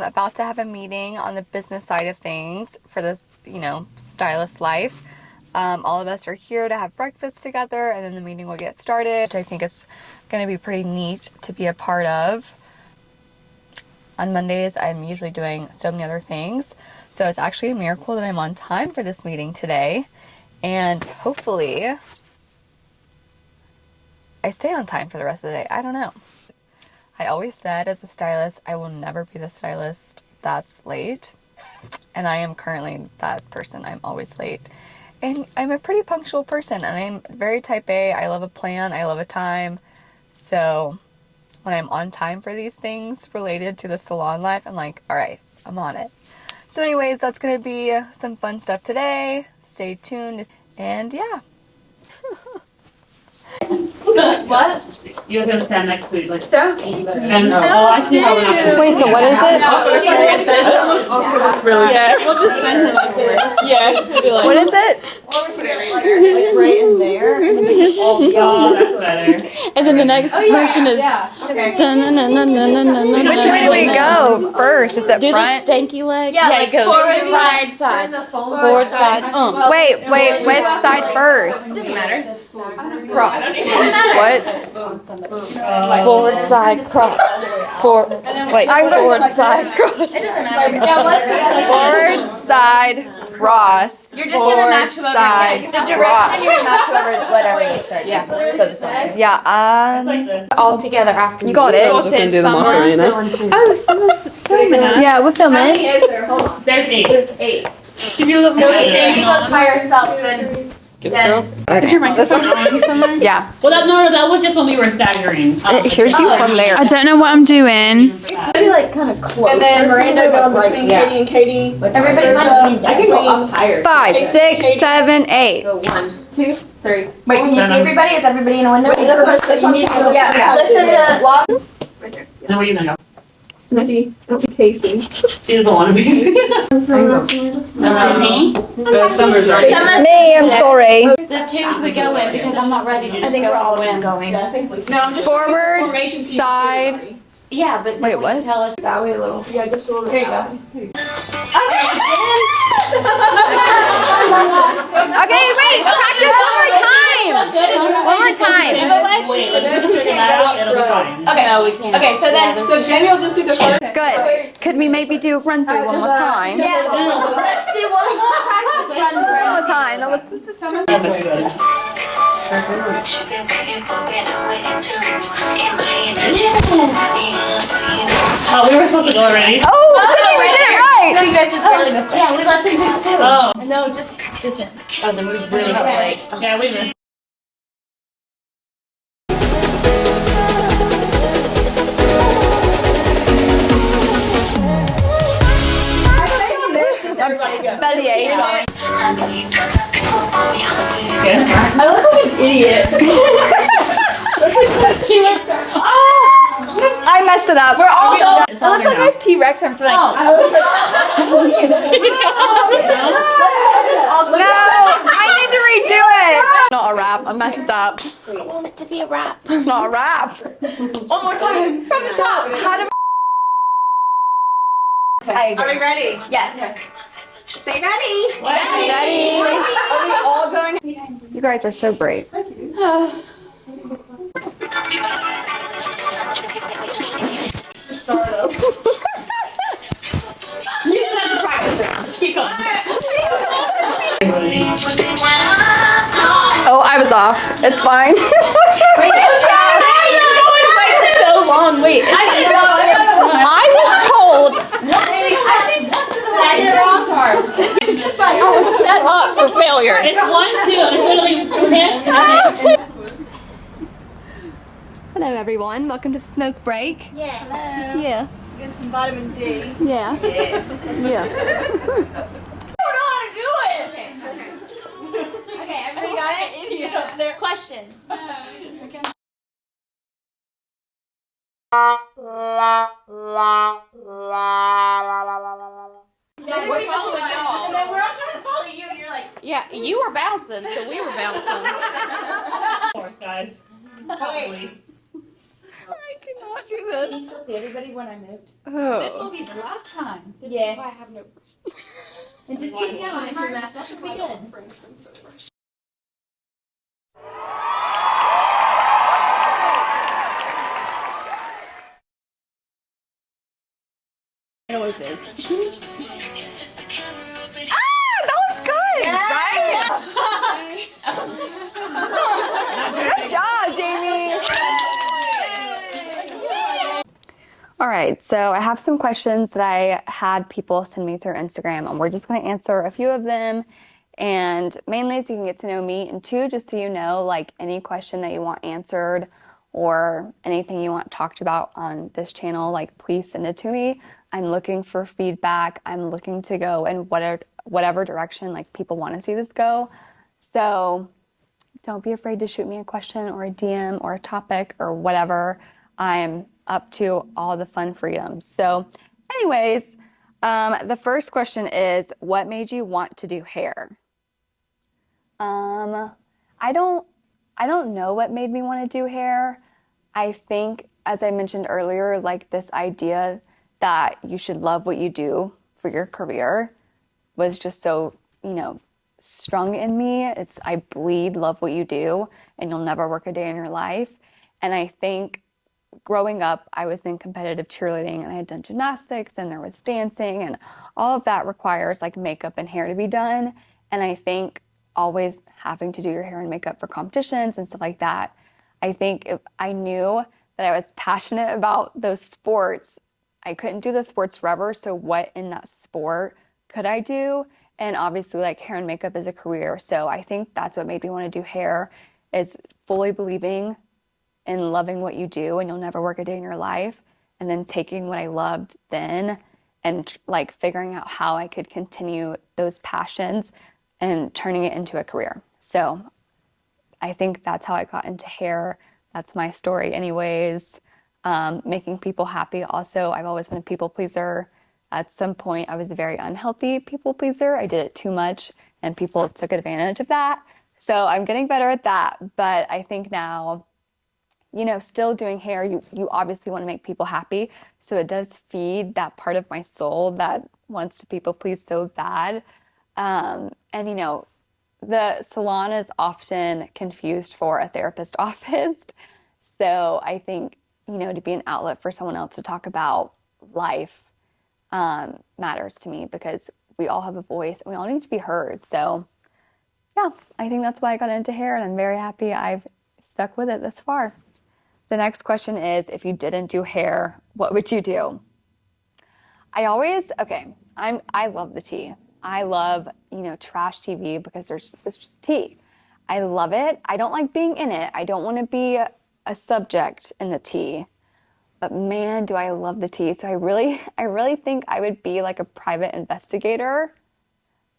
am about to have a meeting on the business side of things for this, stylist life. All of us are here to have breakfast together, and then the meeting will get started, which I think is going to be pretty neat to be a part of. On Mondays, I'm usually doing so many other things, so it's actually a miracle that I'm on time for this meeting today, and hopefully I stay on time for the rest of the day. I don't know. I always said as a stylist, I will never be the stylist that's late, and I am currently that person. I'm always late. And I'm a pretty punctual person, and I'm very type A. I love a plan. I love a time. So when I'm on time for these things related to the salon life, I'm like, all right, I'm on it. So anyways, that's going to be some fun stuff today. Stay tuned. And yeah. What? You guys gotta stand next to like and I see how we're Wait, so what is it? Really? Yeah. We'll just send it like this. Yeah. What is it? Like right in there. Oh, that's better. And then the next version is. Which way do we go first? Is it Do the front? stanky leg. Yeah, like it goes forward, side, side, forward, side. Wait, which side first? Doesn't matter. Cross. What? Forward side cross. Forward side cross. It doesn't matter. Forward side cross. You're just gonna match whoever. Side The direction you're gonna match whoever, whatever you start. Yeah. Just go the same. Yeah, Like this. All together after. you got it. Just gonna do the Macarena. Oh, someone's filming us. Yeah, we're filming. There's 8. Give you a little So more. if Jamie goes by herself, then Get it, girl. Is your microphone on somewhere? Yeah. Well, that was just when we were staggering. It hears you from there. I don't know what I'm doing. Maybe like kind of close. And then Miranda go between Katie and Katie. everybody might be I can go up higher. 5, 6, 7, 8. Go 1, 2, 3. Wait, can you see everybody? Is everybody in a window? This one too. Yeah, listen to. Walk. Now where you gonna go? I see Casey. She doesn't want to be. Me? Summer's already. Me, I'm sorry. The twos we go in because I'm not ready to just go all in. Going. No, I'm just Forward, formation so you can see side. everybody. Yeah, but Wait, what? tell us. That way a little. Yeah, just a little. There you go. Okay, wait, practice one more time. One more time. Wait, let's just figure it out. It'll be fine. Okay. No, we can't. Okay, so then. So Jenny will just do the first. Good. Could we maybe do run through one more time? Yeah. Let's do one more practice run. One more time. That was Oh, we were supposed to go already. Oh, we did it right. No, you guys just really missed it. Yeah, we let them do too. Oh. No, just. Oh, then we really have late. Yeah, we missed. Bellyache. I look like an idiot. I messed it up. We're all done. I look like a T-Rex. I'm like. No, I need to redo it. Not a rap. I messed up. I want it to be a wrap. It's not a rap. One more time from the top. How do Are we ready? Yes. Say ready. Ready? Are we all going? You guys are so great. You can have the practice. Keep going. Oh, I was off. It's fine. So long. Wait. I was told I was set up for failure. It's 1, 2. It's literally 2 hands. Hello, everyone. Welcome to the smoke break. Yeah. Yeah. Get some vitamin D. Yeah. Yeah. Okay, everybody got it? Idiot up there. Questions. Yeah, we're following y'all. And then we're all trying to follow you, and you're like, Yeah, you were bouncing, so we were bouncing. Guys. Probably. I cannot. Can you still see everybody when I moved? This will be the last time. Yeah. I have no. And just keep going if you mess. That should be good. All right, so I have some questions that I had people send me through Instagram, and we're just going to answer a few of them. And mainly so you can get to know me, and two, just so you know, like any question that you want answered or anything you want talked about on this channel, like please send it to me. I'm looking for feedback. I'm looking to go in whatever direction like people want to see this go. So don't be afraid to shoot me a question or a DM or a topic or whatever. I'm up to all the fun freedoms. So anyways, the first question is, what made you want to do hair? I don't know what made me want to do hair. I think, as I mentioned earlier, like this idea that you should love what you do for your career was just so, strung in me. I bleed love what you do and you'll never work a day in your life. And I think growing up, I was in competitive cheerleading and I had done gymnastics and there was dancing, and all of that requires like makeup and hair to be done. And I think always having to do your hair and makeup for competitions and stuff like that, I think if I knew that I was passionate about those sports, I couldn't do the sports forever. So what in that sport could I do? And obviously like hair and makeup is a career. So I think that's what made me want to do hair, is fully believing in loving what you do and you'll never work a day in your life. And then taking what I loved then and like figuring out how I could continue those passions and turning it into a career. So I think that's how I got into hair. That's my story anyways. Making people happy. Also, I've always been a people pleaser. At some point, I was a very unhealthy people pleaser. I did it too much and people took advantage of that. So I'm getting better at that. But I think now, still doing hair, you obviously want to make people happy. So it does feed that part of my soul that wants to people please so bad. And, the salon is often confused for a therapist office. So I think, to be an outlet for someone else to talk about life matters to me, because we all have a voice and we all need to be heard. So yeah, I think that's why I got into hair, and I'm very happy I've stuck with it this far. The next question is, if you didn't do hair, what would you do? I love the tea. I love, trash TV because it's just tea. I love it. I don't like being in it. I don't want to be a subject in the tea. But man, do I love the tea. So I really think I would be like a private investigator,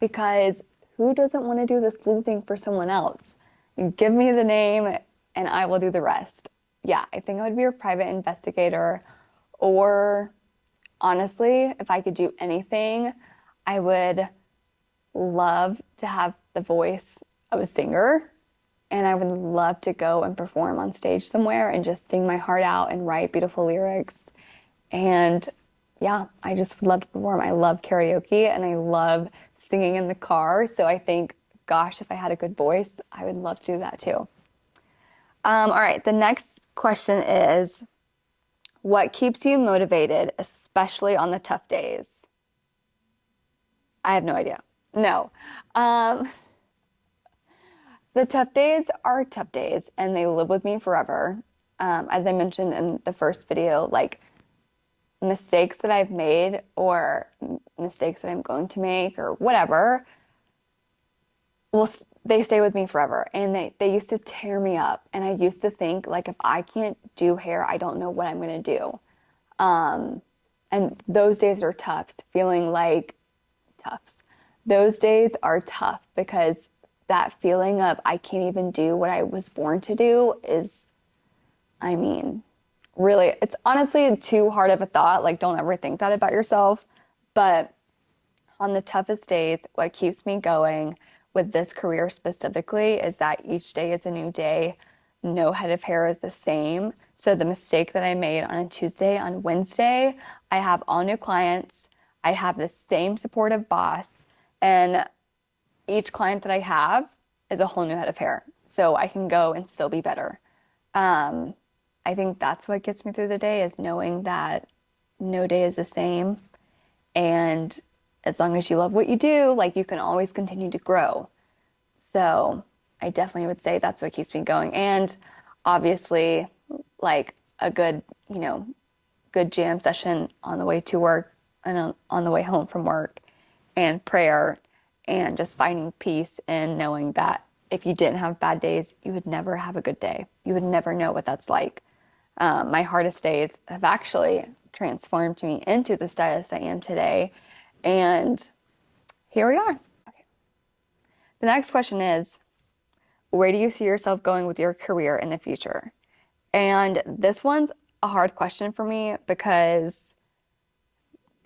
because who doesn't want to do the sleuthing for someone else? You give me the name and I will do the rest. Yeah, I think I would be a private investigator. Or honestly, if I could do anything, I would love to have the voice of a singer. And I would love to go and perform on stage somewhere and just sing my heart out and write beautiful lyrics. And yeah, I just would love to perform. I love karaoke and I love singing in the car. So I think, gosh, if I had a good voice, I would love to do that too. All right, the next question is, what keeps you motivated, especially on the tough days? I have no idea. No. The tough days are tough days and they live with me forever. As I mentioned in the first video, like mistakes that I've made or mistakes that I'm going to make or whatever, they stay with me forever. And they used to tear me up. And I used to think, like, if I can't do hair, I don't know what I'm going to do. And those days are tough, feeling like toughs. Those days are tough because that feeling of I can't even do what I was born to do is, really, it's honestly too hard of a thought. Like, don't ever think that about yourself. But on the toughest days, what keeps me going with this career specifically is that each day is a new day. no head of hair is the same. So the mistake that I made on a Tuesday, on Wednesday, I have all new clients. I have the same supportive boss, and each client that I have is a whole new head of hair. So I can go and still be better. I think that's what gets me through the day, is knowing that no day is the same. And as long as you love what you do, like, you can always continue to grow. So I definitely would say that's what keeps me going. And obviously, like, a good, good jam session on the way to work and on the way home from work, and prayer, and just finding peace in knowing that if you didn't have bad days, you would never have a good day. You would never know what that's like. My hardest days have actually transformed me into the stylist I am today. And here we are. Okay. The next question is, where do you see yourself going with your career in the future? And this one's a hard question for me because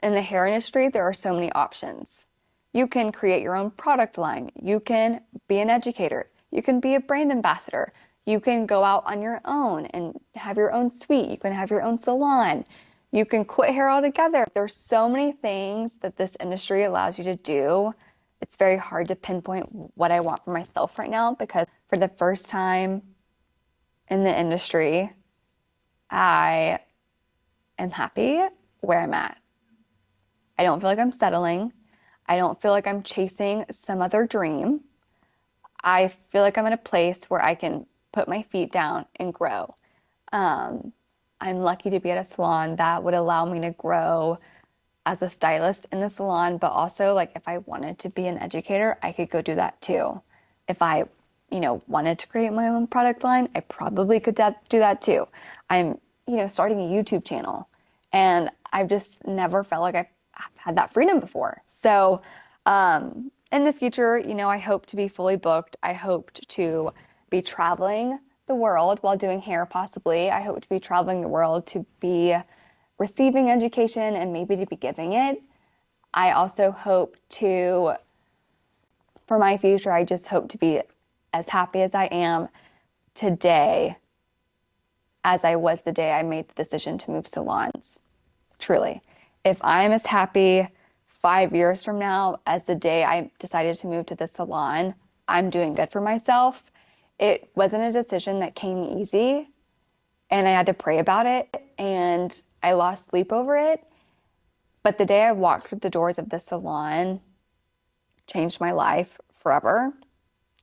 in the hair industry, there are so many options. You can create your own product line. You can be an educator. You can be a brand ambassador. You can go out on your own and have your own suite. You can have your own salon. You can quit hair altogether. There's so many things that this industry allows you to do. It's very hard to pinpoint what I want for myself right now, because for the first time in the industry, I am happy where I'm at. I don't feel like I'm settling. I don't feel like I'm chasing some other dream. I feel like I'm in a place where I can put my feet down and grow. I'm lucky to be at a salon that would allow me to grow as a stylist in the salon, but also, like, if I wanted to be an educator, I could go do that too. If I, wanted to create my own product line, I probably could do that too. I'm, starting a YouTube channel, and I've just never felt like I've had that freedom before. So, in the future, I hope to be fully booked. I hoped to be traveling the world while doing hair, possibly. I hope to be traveling the world to be receiving education and maybe to be giving it. I also hope to, for my future, I just hope to be as happy as I am today as I was the day I made the decision to move salons. Truly. If I'm as happy 5 years from now as the day I decided to move to the salon, I'm doing good for myself. It wasn't a decision that came easy, and I had to pray about it, and I lost sleep over it. But the day I walked through the doors of the salon changed my life forever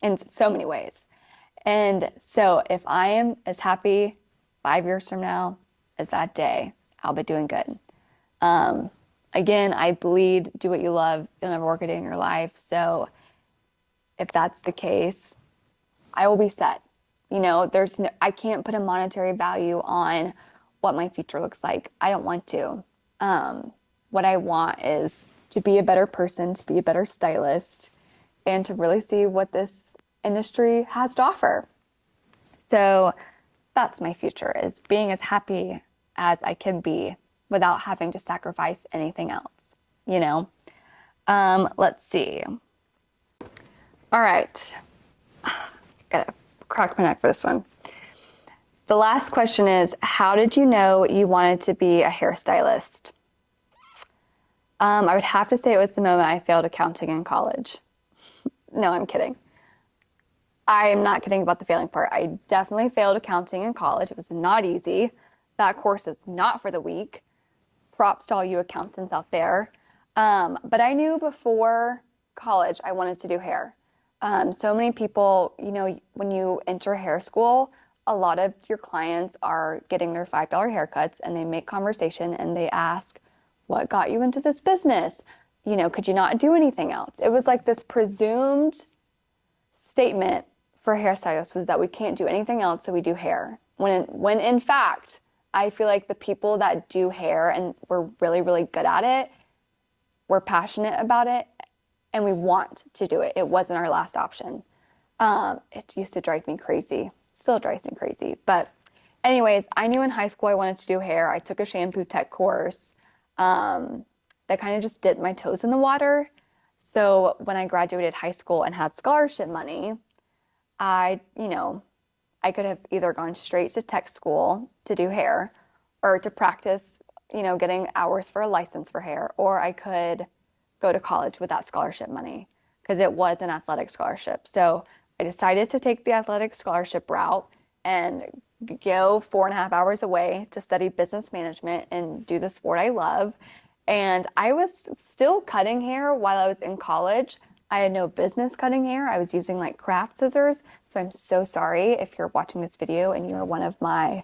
in so many ways. And so if I am as happy 5 years from now as that day, I'll be doing good. Again, I bleed, do what you love, you'll never work a day in your life. So if that's the case, I will be set. I can't put a monetary value on what my future looks like. I don't want to. What I want is to be a better person, to be a better stylist, and to really see what this industry has to offer. So that's my future, is being as happy as I can be without having to sacrifice anything else, Let's see. All right. Gotta crack my neck for this one. The last question is, how did you know you wanted to be a hairstylist? I would have to say it was the moment I failed accounting in college. No, I'm kidding. I am not kidding about the failing part. I definitely failed accounting in college. It was not easy. That course is not for the weak. Props to all you accountants out there. But I knew before college I wanted to do hair. So many people, when you enter hair school, a lot of your clients are getting their $5 haircuts, and they make conversation and they ask, what got you into this business? Could you not do anything else? It was like this presumed statement for hairstylists was that we can't do anything else, so we do hair. When in fact, I feel like the people that do hair and we're really, really good at it, we're passionate about it, and we want to do it. It wasn't our last option. It used to drive me crazy. Still drives me crazy. But anyways, I knew in high school I wanted to do hair. I took a shampoo tech course that kind of just dipped my toes in the water. So when I graduated high school and had scholarship money, I I could have either gone straight to tech school to do hair or to practice, getting hours for a license for hair, or I could go to college with that scholarship money because it was an athletic scholarship. So I decided to take the athletic scholarship route and go 4.5 hours away to study business management and do the sport I love. And I was still cutting hair while I was in college. I had no business cutting hair. I was using like craft scissors. So I'm so sorry if you're watching this video and you're one of my,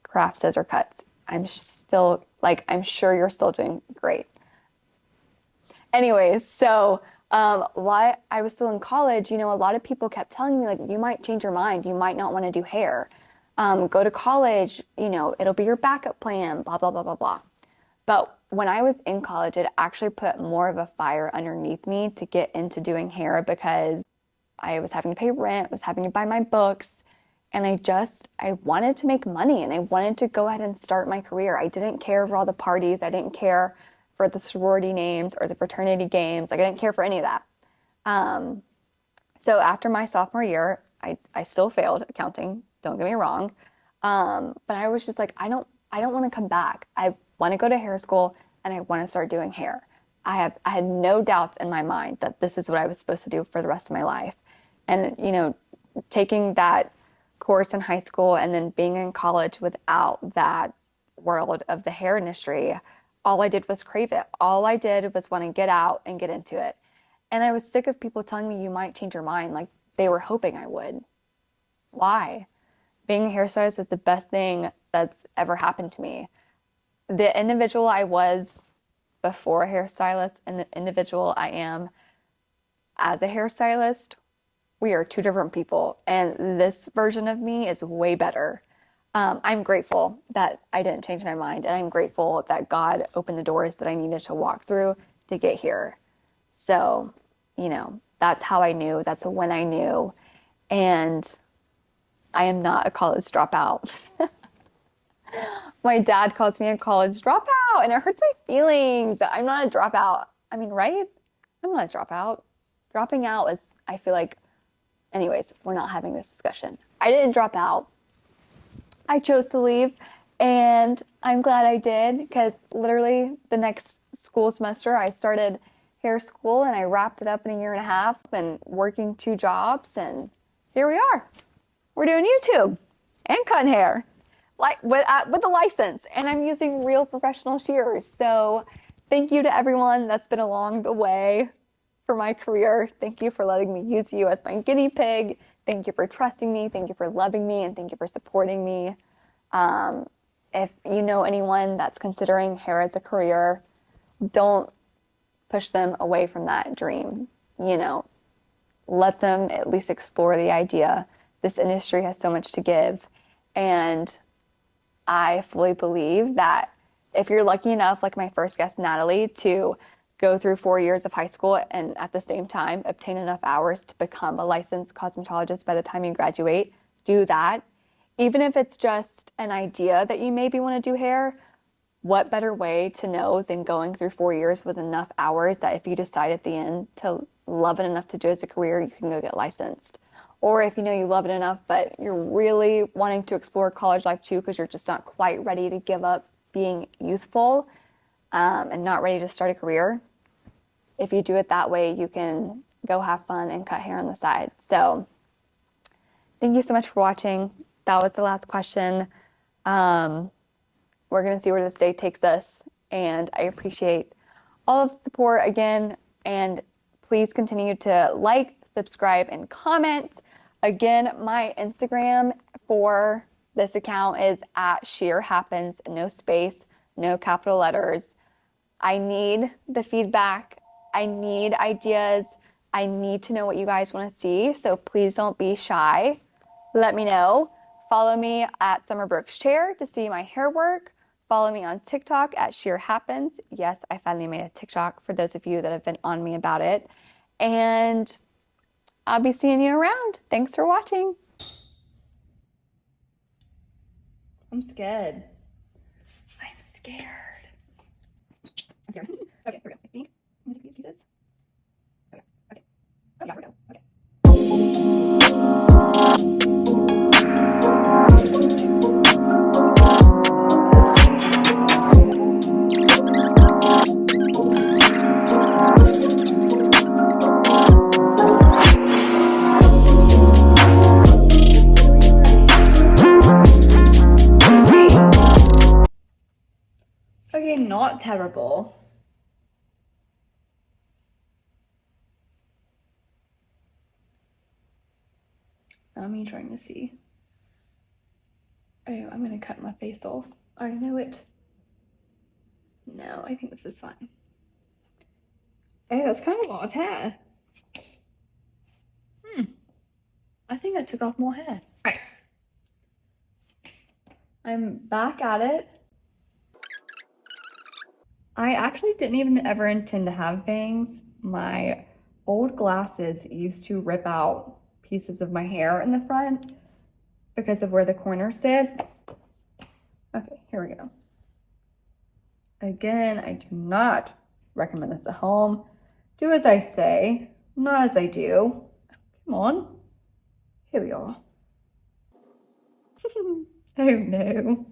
craft scissor cuts. I'm sure you're still doing great. Anyways, so while I was still in college, a lot of people kept telling me, like, you might change your mind. You might not want to do hair. Go to college, it'll be your backup plan, blah, blah, blah, blah, blah. But when I was in college, it actually put more of a fire underneath me to get into doing hair because I was having to pay rent, was having to buy my books, and I wanted to make money and I wanted to go ahead and start my career. I didn't care for all the parties. I didn't care for the sorority names or the fraternity games. Like, I didn't care for any of that. So after my sophomore year, I still failed accounting. Don't get me wrong. But I was just like, I don't want to come back. I want to go to hair school and I want to start doing hair. I had no doubts in my mind that this is what I was supposed to do for the rest of my life. And, taking that course in high school and then being in college without that world of the hair industry, all I did was crave it. All I did was want to get out and get into it. And I was sick of people telling me you might change your mind. Like, they were hoping I would. Why? Being a hairstylist is the best thing that's ever happened to me. The individual I was before a hairstylist and the individual I am as a hairstylist, we are two different people. And this version of me is way better. I'm grateful that I didn't change my mind. And I'm grateful that God opened the doors that I needed to walk through to get here. So, that's how I knew. That's when I knew. And I am not a college dropout. My dad calls me a college dropout and it hurts my feelings. I'm not a dropout. I mean, right? I'm not a dropout. Dropping out is, I feel like, anyways, we're not having this discussion. I didn't drop out. I chose to leave and I'm glad I did because literally the next school semester I started hair school and I wrapped it up in a 1.5 years and working 2 jobs and here we are. We're doing YouTube and cutting hair. Like with a license, and I'm using real professional shears. So thank you to everyone that's been along the way for my career. Thank you for letting me use you as my guinea pig. Thank you for trusting me. Thank you for loving me, and thank you for supporting me. If you know anyone that's considering hair as a career, don't push them away from that dream. Let them at least explore the idea. This industry has so much to give, and I fully believe that if you're lucky enough, like my first guest, Natalie, to go through 4 years of high school and at the same time obtain enough hours to become a licensed cosmetologist by the time you graduate, do that. Even if it's just an idea that you maybe want to do hair, what better way to know than going through 4 years with enough hours that if you decide at the end to love it enough to do it as a career, you can go get licensed. Or if you love it enough, but you're really wanting to explore college life too because you're just not quite ready to give up being youthful and not ready to start a career. If you do it that way, you can go have fun and cut hair on the side. So thank you so much for watching. That was the last question. We're going to see where this day takes us. And I appreciate all of the support again. And please continue to like, subscribe, and comment. Again, my Instagram for this account is @SheerHappens, no space, no capital letters. I need the feedback. I need ideas. I need to know what you guys want to see. So please don't be shy. Let me know. Follow me at Summer Brooks Chair to see my hair work. Follow me on TikTok @SheerHappens. Yes, I finally made a TikTok for those of you that have been on me about it. And I'll be seeing you around. Thanks for watching. I'm scared. I'm scared. Okay, here we go. I think I'm gonna take these pieces. Okay. Oh yeah, here we go. Okay. terrible. Now me trying to see. Oh, I'm gonna cut my face off. I already know it. No, I think this is fine. Oh, that's kind of a lot of hair. I think I took off more hair. Right. I'm back at it. I actually didn't even ever intend to have bangs. My old glasses used to rip out pieces of my hair in the front because of where the corners sit. Okay, here we go. Again, I do not recommend this at home. Do as I say, not as I do. Come on. Here we are. Oh no.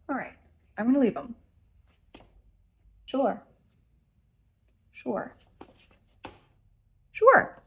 All right, I'm gonna leave them. Sure. Sure. Sure.